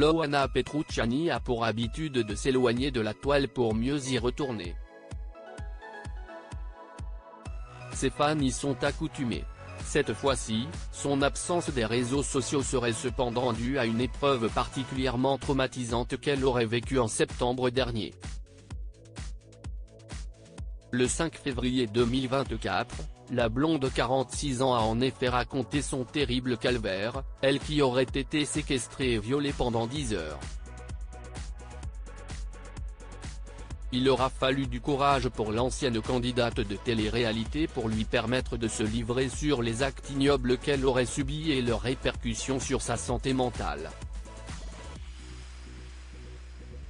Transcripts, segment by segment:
Loana Petrucciani a pour habitude de s'éloigner de la toile pour mieux y retourner. Ses fans y sont accoutumés. Cette fois-ci, son absence des réseaux sociaux serait cependant due à une épreuve particulièrement traumatisante qu'elle aurait vécue en septembre dernier. Le 5 février 2024, la blonde de 46 ans a en effet raconté son terrible calvaire, elle qui aurait été séquestrée et violée pendant 10 heures. Il aura fallu du courage pour l'ancienne candidate de télé-réalité pour lui permettre de se livrer sur les actes ignobles qu'elle aurait subis et leurs répercussions sur sa santé mentale.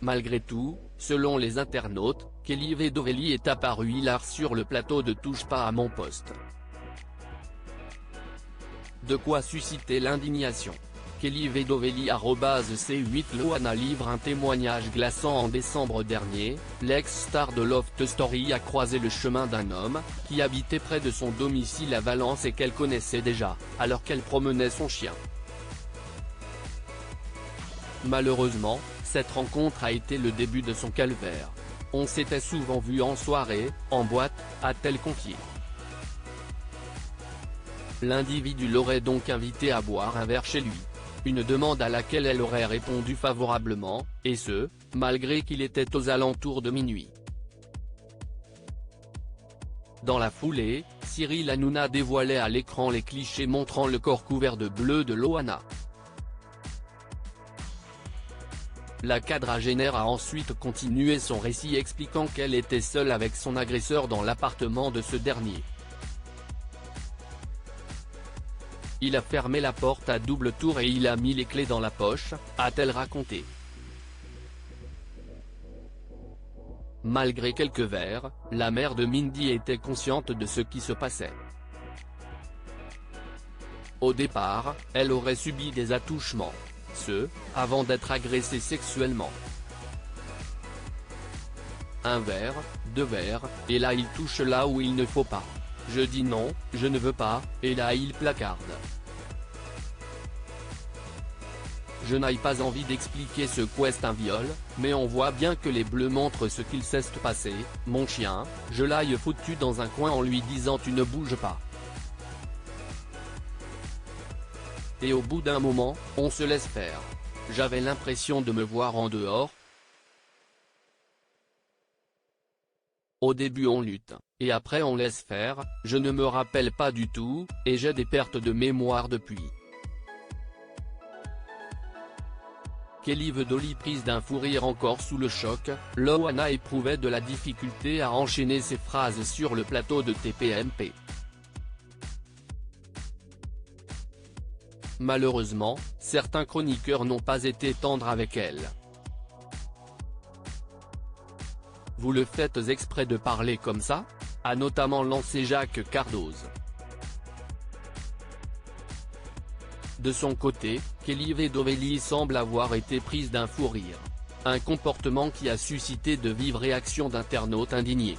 Malgré tout, selon les internautes, Kelly Vedovely est apparue hilar sur le plateau de Touche pas à mon poste. De quoi susciter l'indignation. Kelly Vedovely @C8 Loana livre un témoignage glaçant. En décembre dernier, l'ex-star de Loft Story a croisé le chemin d'un homme, qui habitait près de son domicile à Valence et qu'elle connaissait déjà, alors qu'elle promenait son chien. Malheureusement, cette rencontre a été le début de son calvaire. On s'était souvent vu en soirée, en boîte, a-t-elle confié. L'individu l'aurait donc invité à boire un verre chez lui. Une demande à laquelle elle aurait répondu favorablement, et ce, malgré qu'il était aux alentours de minuit. Dans la foulée, Cyril Hanouna dévoilait à l'écran les clichés montrant le corps couvert de bleu de Loana. La quadragénaire a ensuite continué son récit expliquant qu'elle était seule avec son agresseur dans l'appartement de ce dernier. Il a fermé la porte à double tour et il a mis les clés dans la poche, a-t-elle raconté. Malgré quelques verres, la mère de Mindy était consciente de ce qui se passait. Au départ, elle aurait subi des attouchements. Avant d'être agressée sexuellement. Un verre, 2 verres, et là il touche là où il ne faut pas. Je dis non, je ne veux pas, et là il placarde. Je n'ai pas envie d'expliquer ce qu'est un viol, mais on voit bien que les bleus montrent ce qu'il s'est passé. Mon chien, je l'ai foutu dans un coin en lui disant tu ne bouges pas. Et au bout d'un moment, on se laisse faire. J'avais l'impression de me voir en dehors. Au début on lutte, et après on laisse faire, je ne me rappelle pas du tout, et j'ai des pertes de mémoire depuis. Kelly Vedovely prise d'un fou rire encore sous le choc, Loana éprouvait de la difficulté à enchaîner ses phrases sur le plateau de TPMP. Malheureusement, certains chroniqueurs n'ont pas été tendres avec elle. Vous le faites exprès de parler comme ça ? A notamment lancé Jacques Cardoz. De son côté, Kelly Vedovely semble avoir été prise d'un fou rire. Un comportement qui a suscité de vives réactions d'internautes indignés.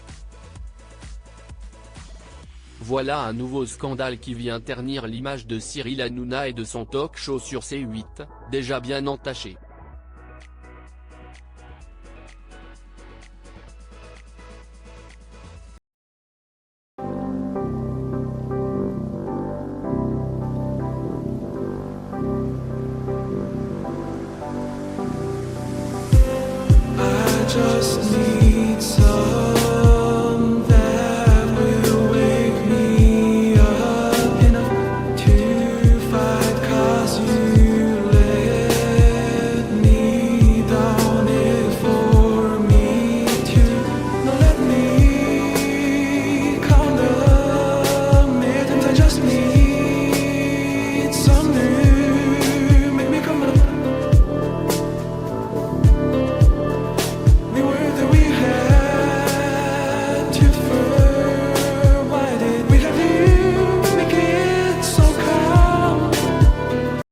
Voilà un nouveau scandale qui vient ternir l'image de Cyril Hanouna et de son talk show sur C8, déjà bien entaché.